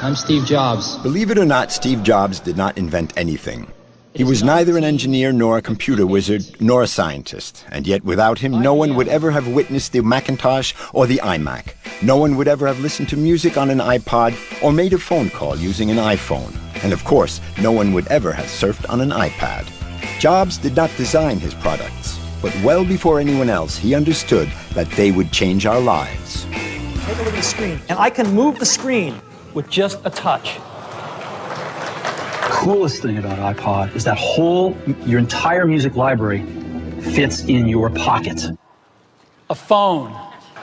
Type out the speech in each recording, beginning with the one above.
I'm Steve Jobs. Believe it or not, Steve Jobs did not invent anything. He was neither an engineer nor a computer wizard nor a scientist, and yet without him no one would ever have witnessed the Macintosh or the iMac. No one would ever have listened to music on an iPod or made a phone call using an iPhone. And of course, no one would ever have surfed on an iPad. Jobs did not design his products, but well before anyone else, he understood that they would change our lives. Take a look at the screen, and I can move the screen with just a touch. Coolest thing about iPod is that your entire music library fits in your pocket. A phone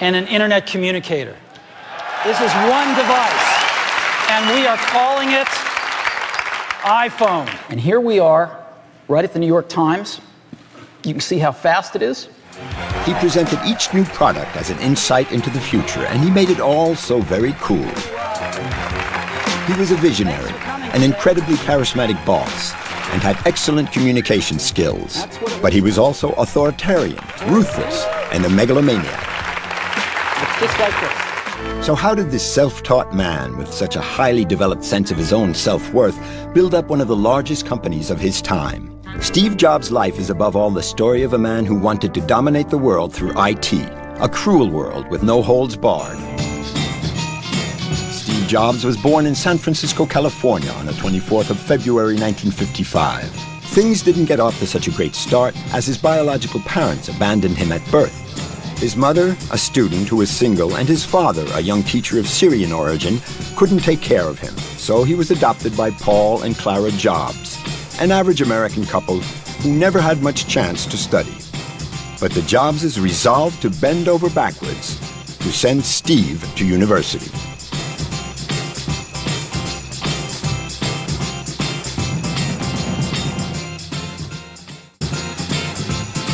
and an internet communicator. This is one device, and we are calling it iPhone. And here we are, right at the New York Times. You can see how fast it is. He presented each new product as an insight into the future, and he made it all so very cool. He was a visionary, an incredibly charismatic boss, and had excellent communication skills. But he was also authoritarian, ruthless, and a megalomaniac. It's just like this. So how did this self-taught man with such a highly developed sense of his own self-worth build up one of the largest companies of his time? Steve Jobs' life is above all the story of a man who wanted to dominate the world through IT, a cruel world with no holds barred. Steve Jobs was born in San Francisco, California on the 24th of February 1955. Things didn't get off to such a great start as his biological parents abandoned him at birth. His mother, a student who was single, and his father, a young teacher of Syrian origin, couldn't take care of him, so he was adopted by Paul and Clara Jobs, an average American couple who never had much chance to study. But the Jobses resolved to bend over backwards to send Steve to university.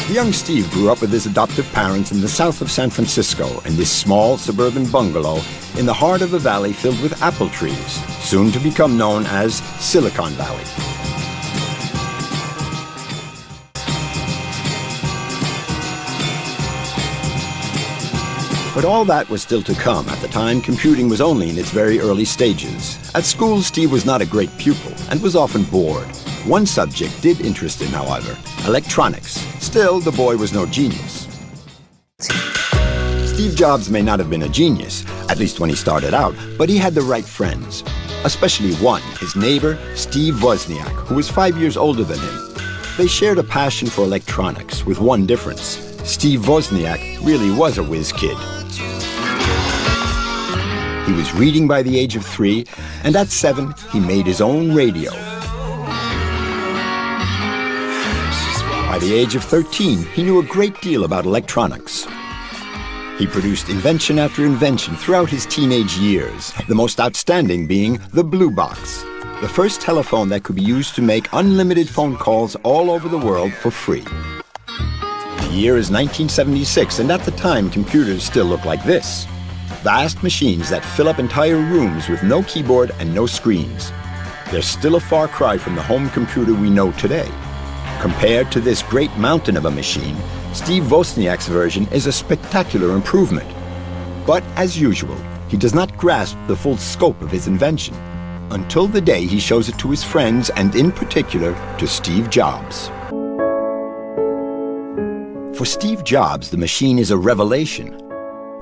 The young Steve grew up with his adoptive parents in the south of San Francisco in this small suburban bungalow in the heart of a valley filled with apple trees, soon to become known as Silicon Valley. But all that was still to come. At the time, computing was only in its very early stages. At school, Steve was not a great pupil and was often bored. One subject did interest him, however, electronics. Still, the boy was no genius. Steve Jobs may not have been a genius, at least when he started out, but he had the right friends. Especially one, his neighbor, Steve Wozniak, who was 5 years older than him. They shared a passion for electronics, with one difference. Steve Wozniak really was a whiz kid. He was reading by the age of 3, and at 7, he made his own radio. By the age of 13, he knew a great deal about electronics. He produced invention after invention throughout his teenage years, the most outstanding being the Blue Box, the first telephone that could be used to make unlimited phone calls all over the world for free. The year is 1976, and at the time, computers still looked like this. Vast machines that fill up entire rooms with no keyboard and no screens. They're still a far cry from the home computer we know today. Compared to this great mountain of a machine, Steve Wozniak's version is a spectacular improvement. But as usual, he does not grasp the full scope of his invention until the day he shows it to his friends, and in particular to Steve Jobs. For Steve Jobs, the machine is a revelation.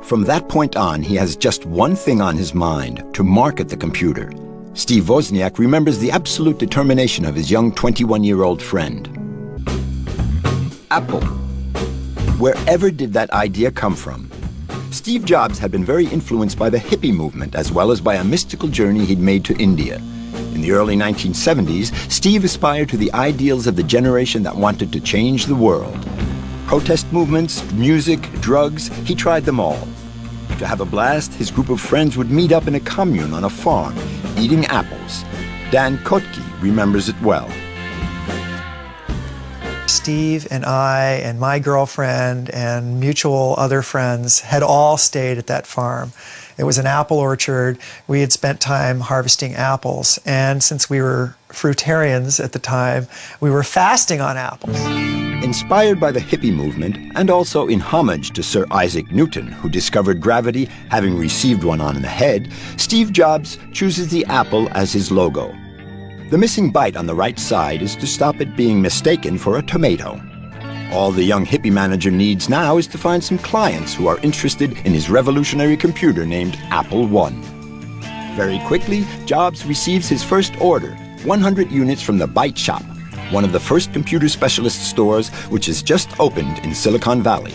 From that point on, he has just one thing on his mind: to market the computer. Steve Wozniak remembers the absolute determination of his young 21-year-old friend. Apple. Wherever did that idea come from? Steve Jobs had been very influenced by the hippie movement as well as by a mystical journey he'd made to India. In the early 1970s, Steve aspired to the ideals of the generation that wanted to change the world. Protest movements, music, drugs, he tried them all. To have a blast, his group of friends would meet up in a commune on a farm, eating apples. Dan Kotke remembers it well. Steve and I and my girlfriend and mutual other friends had all stayed at that farm. It was an apple orchard. We had spent time harvesting apples, and since we were fruitarians at the time, we were fasting on apples. Inspired by the hippie movement, and also in homage to Sir Isaac Newton, who discovered gravity, having received one on the head, Steve Jobs chooses the apple as his logo. The missing bite on the right side is to stop it being mistaken for a tomato. All the young hippie manager needs now is to find some clients who are interested in his revolutionary computer named Apple I. Very quickly, Jobs receives his first order, 100 units from the Byte Shop, one of the first computer specialist stores which has just opened in Silicon Valley.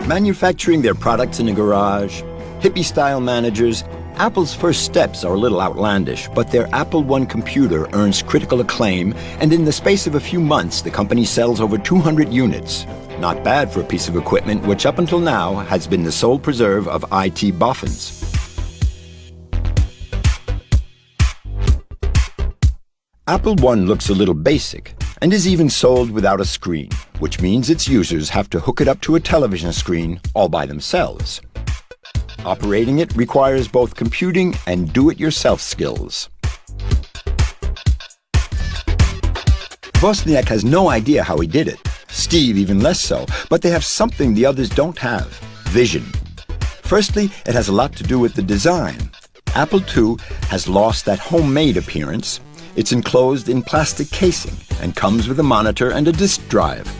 Manufacturing their products in a garage, hippie-style managers, Apple's first steps are a little outlandish, but their Apple I computer earns critical acclaim, and in the space of a few months, the company sells over 200 units. Not bad for a piece of equipment which up until now has been the sole preserve of IT boffins. Apple I looks a little basic and is even sold without a screen, which means its users have to hook it up to a television screen all by themselves. Operating it requires both computing and do-it-yourself skills. Wozniak has no idea how he did it. Steve even less so, but they have something the others don't have: vision. Firstly, it has a lot to do with the design. Apple II has lost that homemade appearance. It's enclosed in plastic casing and comes with a monitor and a disk drive.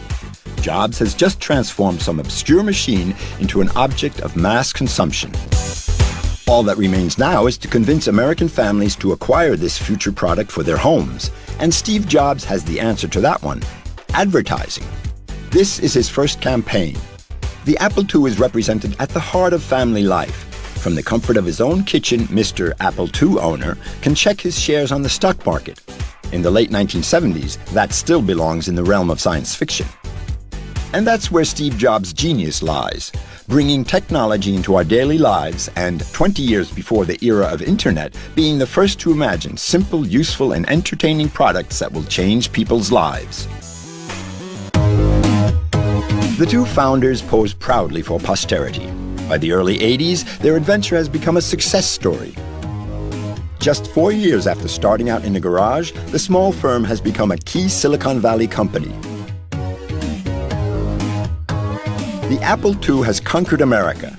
Jobs has just transformed some obscure machine into an object of mass consumption. All that remains now is to convince American families to acquire this future product for their homes. And Steve Jobs has the answer to that one: advertising. This is his first campaign. The Apple II is represented at the heart of family life. From the comfort of his own kitchen, Mr. Apple II owner can check his shares on the stock market. In the late 1970s, that still belongs in the realm of science fiction. And that's where Steve Jobs' genius lies, bringing technology into our daily lives and, 20 years before the era of internet, being the first to imagine simple, useful, and entertaining products that will change people's lives. The two founders pose proudly for posterity. By the early 80s, their adventure has become a success story. Just 4 years after starting out in a garage, the small firm has become a key Silicon Valley company. The Apple II has conquered America.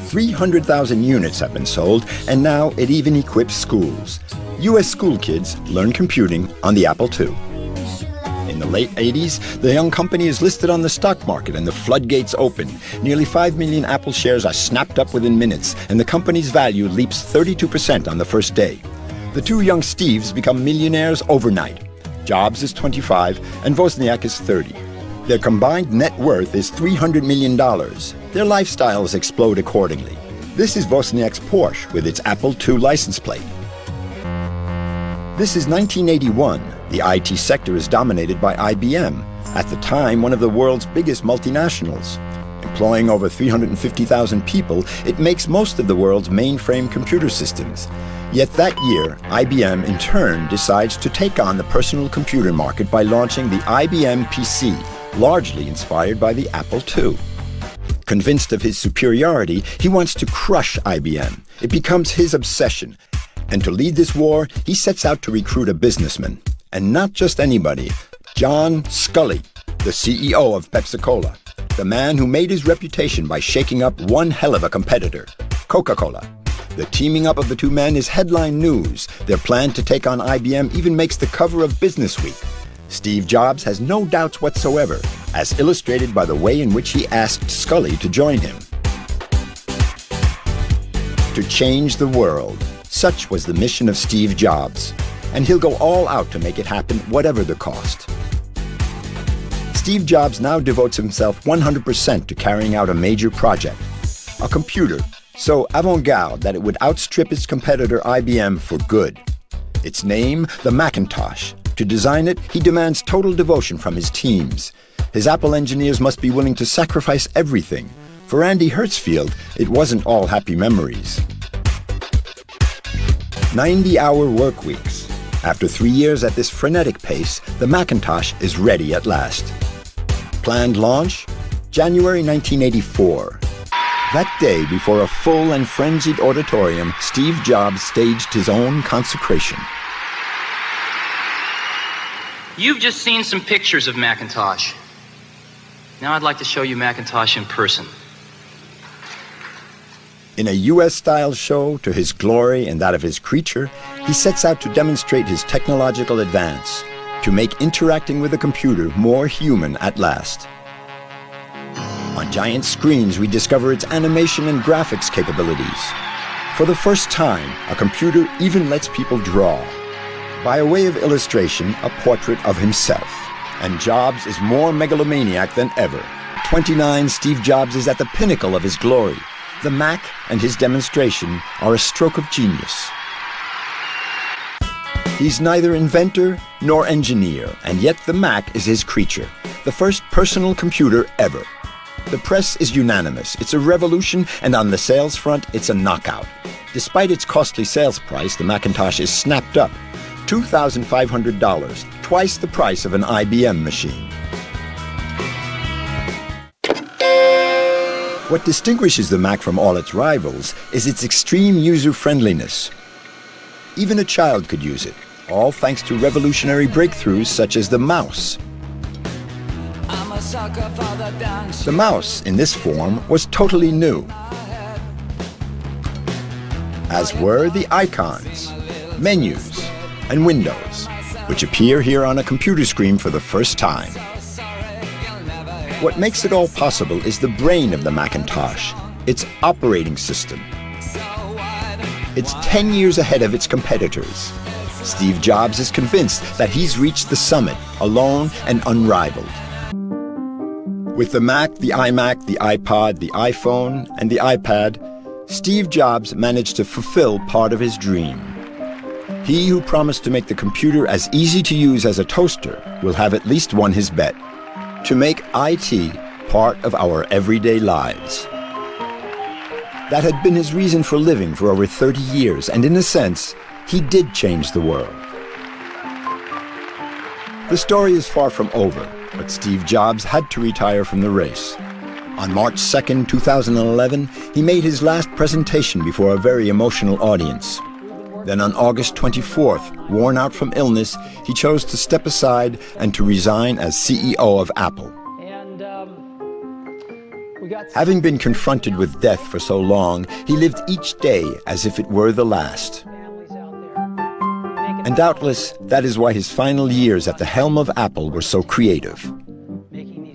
300,000 units have been sold, and now it even equips schools. U.S. school kids learn computing on the Apple II. In the late 80s, the young company is listed on the stock market and the floodgates open. Nearly 5 million Apple shares are snapped up within minutes, and the company's value leaps 32% on the first day. The two young Steves become millionaires overnight. Jobs is 25 and Wozniak is 30. Their combined net worth is $300 million. Their lifestyles explode accordingly. This is Wozniak's Porsche with its Apple II license plate. This is 1981. The IT sector is dominated by IBM, at the time one of the world's biggest multinationals. Employing over 350,000 people, it makes most of the world's mainframe computer systems. Yet that year, IBM in turn decides to take on the personal computer market by launching the IBM PC, largely inspired by the Apple II. Convinced of his superiority, he wants to crush IBM. It becomes his obsession. And to lead this war, he sets out to recruit a businessman. And not just anybody, John Sculley, the CEO of Pepsi-Cola, the man who made his reputation by shaking up one hell of a competitor, Coca-Cola. The teaming up of the two men is headline news. Their plan to take on IBM even makes the cover of Businessweek. Steve Jobs has no doubts whatsoever, as illustrated by the way in which he asked Sculley to join him. To change the world. Such was the mission of Steve Jobs, and he'll go all out to make it happen, whatever the cost. Steve Jobs now devotes himself 100% to carrying out a major project, a computer so avant-garde that it would outstrip its competitor IBM for good. Its name, the Macintosh. To design it, he demands total devotion from his teams. His Apple engineers must be willing to sacrifice everything. For Andy Hertzfeld, it wasn't all happy memories. 90-hour work weeks. After 3 years at this frenetic pace, the Macintosh is ready at last. Planned launch? January 1984. That day, before a full and frenzied auditorium, Steve Jobs staged his own consecration. You've just seen some pictures of Macintosh. Now I'd like to show you Macintosh in person. In a US-style show to his glory and that of his creature, he sets out to demonstrate his technological advance, to make interacting with a computer more human at last. On giant screens, we discover its animation and graphics capabilities. For the first time, a computer even lets people draw. By way of illustration, a portrait of himself. And Jobs is more megalomaniac than ever. 29, Steve Jobs is at the pinnacle of his glory. The Mac and his demonstration are a stroke of genius. He's neither inventor nor engineer, and yet the Mac is his creature, the first personal computer ever. The press is unanimous. It's a revolution, and on the sales front, it's a knockout. Despite its costly sales price, the Macintosh is snapped up. $2,500, twice the price of an IBM machine. What distinguishes the Mac from all its rivals is its extreme user-friendliness. Even a child could use it, all thanks to revolutionary breakthroughs such as the mouse. The mouse, in this form, was totally new, as were the icons, menus, and windows, which appear here on a computer screen for the first time. What makes it all possible is the brain of the Macintosh, its operating system. It's 10 years ahead of its competitors. Steve Jobs is convinced that he's reached the summit, alone and unrivaled. With the Mac, the iMac, the iPod, the iPhone, and the iPad, Steve Jobs managed to fulfill part of his dream. He who promised to make the computer as easy to use as a toaster will have at least won his bet. To make IT part of our everyday lives. That had been his reason for living for over 30 years, and in a sense, he did change the world. The story is far from over, but Steve Jobs had to retire from the race. On March 2nd, 2011, he made his last presentation before a very emotional audience. Then on August 24th, worn out from illness, he chose to step aside and to resign as CEO of Apple. Having been confronted with death for so long, he lived each day as if it were the last. And doubtless, that is why his final years at the helm of Apple were so creative.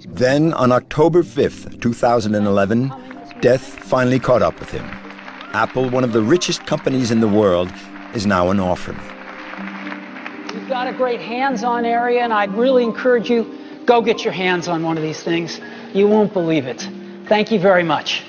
Then, on October 5th, 2011, death finally caught up with him. Apple, one of the richest companies in the world, is now an orphan. We've got a great hands-on area, and I'd really encourage you, go get your hands on one of these things. You won't believe it. Thank you very much.